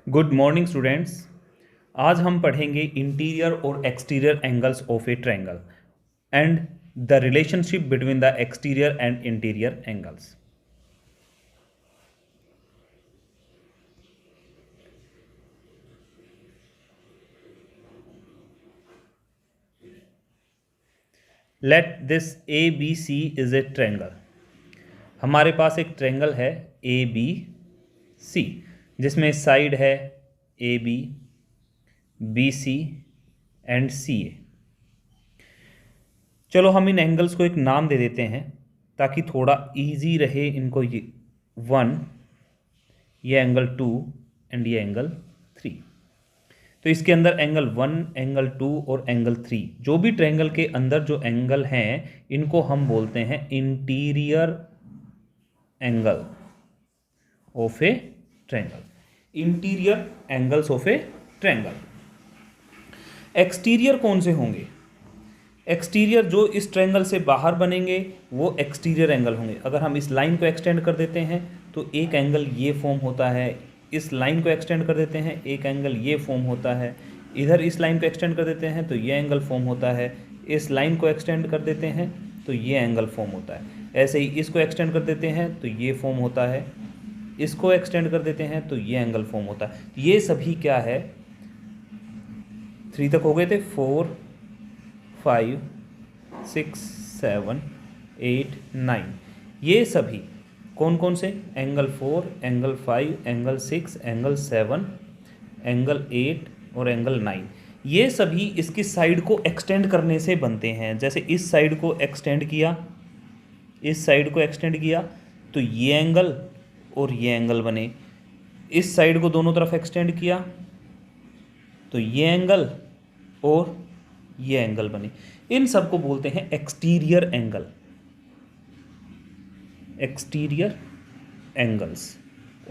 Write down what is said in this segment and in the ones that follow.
Good morning students. आज हम पढ़ेंगे इंटीरियर और exterior angles of a triangle and the relationship between the exterior and interior angles. Let this A B C is a triangle. हमारे पास एक triangle है ए B सी जिसमें side है ए बी सी एंड सी ए। चलो हम इन एंगल्स को एक नाम दे देते हैं ताकि थोड़ा इजी रहे इनको। ये 1, ये एंगल 2 एंड ये एंगल 3। तो इसके अंदर एंगल 1, एंगल 2 और एंगल 3 जो भी ट्रायंगल के अंदर जो एंगल हैं इनको हम बोलते हैं interior angle of a triangle. Interior angles of a triangle. Exterior कौन से होंगे? एक्सटीरियर जो इस ट्रायंगल से बाहर बनेंगे वो एक्सटीरियर एंगल होंगे। अगर हम इस लाइन को एक्सटेंड कर देते हैं तो एक एंगल ये फॉर्म होता है, इस लाइन को एक्सटेंड कर देते हैं एक एंगल ये फॉर्म होता है, इधर इस लाइन को एक्सटेंड कर देते हैं तो ये एंगल फॉर्म होता है, इस लाइन को एक्सटेंड कर देते हैं तो ये एंगल फॉर्म होता है। ऐसे ही इसको एक्सटेंड कर देते हैं तो ये फॉर्म होता है, इसको एक्सटेंड कर देते हैं तो ये एंगल फॉर्म होता है। ये सभी क्या है, 3 तक हो गए थे, 4, 5, 6, 7, 8, 9। ये सभी कौन कौन से? Angle 4, angle 5, angle 6, angle 7, angle 8 और एंगल 9। ये सभी इसकी साइड को एक्सटेंड करने से बनते हैं। जैसे इस साइड को एक्सटेंड किया, इस साइड को एक्सटेंड किया तो ये एंगल और ये एंगल बने। इस साइड को दोनों तरफ एक्सटेंड किया तो ये एंगल और ये एंगल बने। इन सब को बोलते हैं exterior angle, exterior angles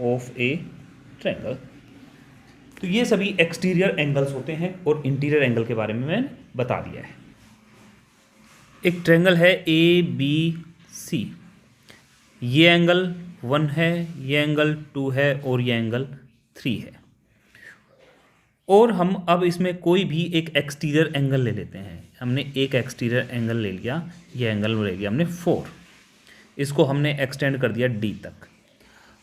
of a triangle. तो ये सभी एक्सटीरियर एंगल्स होते हैं और इंटीरियर एंगल के बारे में मैंने बता दिया है। एक ट्रायंगल है ए बी सी, ये एंगल 1 है, ये एंगल 2 है और ये एंगल 3 है। और हम अब इसमें कोई भी एक एक्सटीरियर एंगल ले लेते हैं। हमने एक एक्सटीरियर एंगल ले लिया, ये एंगल ले लिया हमने 4, इसको हमने एक्सटेंड कर दिया डी तक।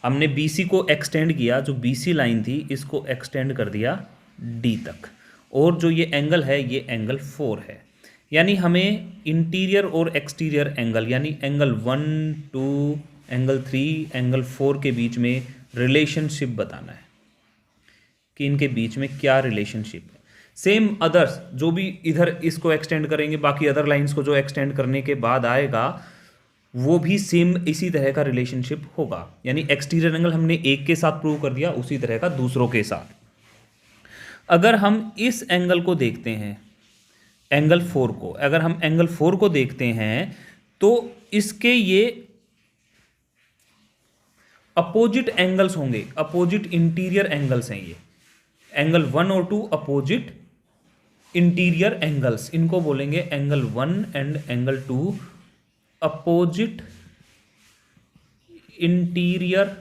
हमने बीसी को एक्सटेंड किया, जो बीसी लाइन थी इसको एक्सटेंड कर दिया डी तक। और जो ये एंगल है ये एंगल 4 है। यानी हमें इंटीरियर और एक्सटीरियर एंगल यानी एंगल 1, 2, एंगल 3, एंगल 4 के बीच में रिलेशनशिप बताना है कि इनके बीच में क्या रिलेशनशिप है। सेम अदर्स जो भी इधर इसको एक्सटेंड करेंगे, बाकी अदर लाइंस को जो एक्सटेंड करने के बाद आएगा वो भी सेम इसी तरह का रिलेशनशिप होगा। यानी एक्सटीरियर एंगल हमने एक के साथ प्रूव कर दिया, उसी तरह का दूसरों के साथ। अगर हम इस एंगल को देखते हैं, एंगल 4 को, अगर हम एंगल 4 को देखते हैं तो इसके ये अपोजिट एंगल्स होंगे, अपोजिट इंटीरियर एंगल्स हैं। ये एंगल 1 और 2 अपोजिट इंटीरियर एंगल्स, इनको बोलेंगे angle 1 and angle 2 opposite interior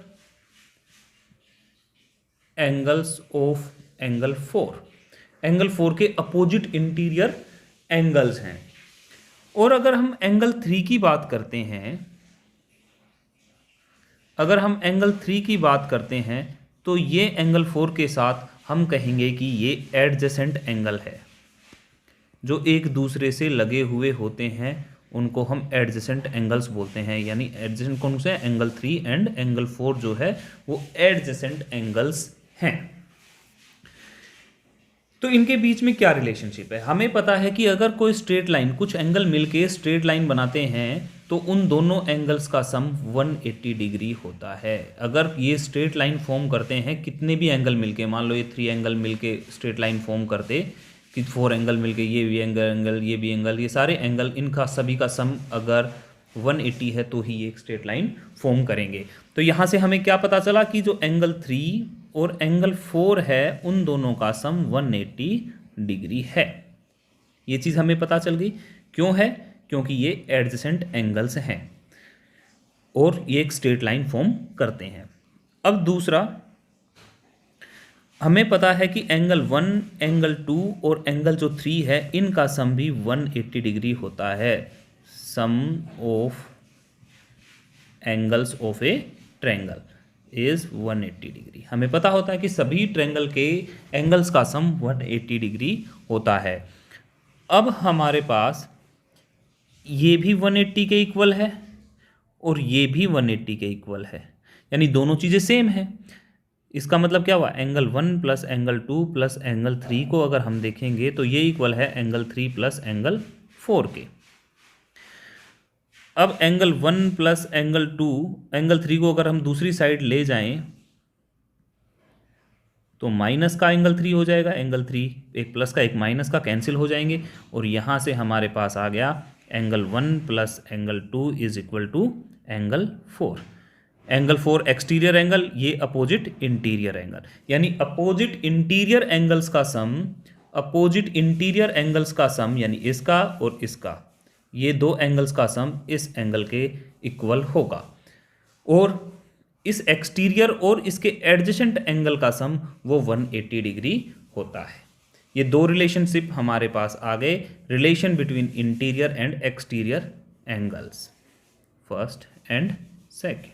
angles of angle 4। Angle 4 के अपोजिट इंटीरियर एंगल्स हैं। और अगर हम एंगल 3 की बात करते हैं, अगर हम एंगल 3 की बात करते हैं तो ये एंगल 4 के साथ हम कहेंगे कि ये एडजेसेंट एंगल है। जो एक दूसरे से लगे हुए होते हैं उनको हम एडजेसेंट एंगल्स बोलते हैं। यानी एडजेसेंट कौन से? एंगल 3 एंड एंगल 4 जो है वो एडजेसेंट एंगल्स हैं। तो इनके बीच में क्या रिलेशनशिप है? हमें पता है कि अगर कोई स्ट्रेट लाइन, कुछ एंगल मिलके स्ट्रेट लाइन बनाते हैं तो उन दोनों एंगल्स का सम 180 डिग्री होता है। अगर ये स्ट्रेट लाइन फॉर्म करते हैं, कितने भी एंगल मिलके, मान लो ये 3 एंगल मिलके स्ट्रेट लाइन फॉर्म करते, कि 4 एंगल मिलके, ये भी एंगल, ये भी एंगल, ये सारे एंगल, इनका सभी का सम अगर 180 है तो ही ये एक स्ट्रेट लाइन फॉर्म करेंगे। तो यहाँ से हमें क्या पता चला कि जो एंगल 3 और एंगल 4 है उन दोनों का सम 180 डिग्री है। ये चीज़ हमें पता चल गई। क्यों है? क्योंकि ये एडजेसेंट एंगल्स हैं और ये एक स्ट्रेट लाइन फॉर्म करते हैं। अब दूसरा, हमें पता है कि एंगल 1, एंगल 2 और एंगल जो 3 है इनका सम भी 180 डिग्री होता है। Sum of angles of a triangle is 180 degree. हमें पता होता है कि सभी ट्रायंगल के एंगल्स का सम 180 डिग्री होता है। अब हमारे पास ये भी 180 के इक्वल है और ये भी 180 के इक्वल है, यानी दोनों चीज़ें सेम है। इसका मतलब क्या हुआ, angle 1 plus angle 2 plus angle 3 को अगर हम देखेंगे तो ये इक्वल है एंगल 3 प्लस एंगल 4 के। अब एंगल 1 प्लस एंगल 2, एंगल 3 को अगर हम दूसरी साइड ले जाएं तो माइनस का एंगल 3 हो जाएगा। एंगल 3 एक प्लस का एक माइनस का कैंसिल हो जाएंगे और यहाँ से हमारे पास आ गया angle 1 plus angle 2 is equal to angle 4। Angle 4 exterior angle, ये अपोजिट इंटीरियर एंगल, यानी अपोजिट इंटीरियर एंगल्स का सम, अपोजिट इंटीरियर एंगल्स का सम यानी इसका और इसका, ये दो एंगल्स का सम इस एंगल के इक्वल होगा। और इस एक्सटीरियर और इसके एडजेसेंट एंगल का सम वो 180 डिग्री होता है। ये दो रिलेशनशिप हमारे पास आ गए, relation between interior and exterior angles, first and second.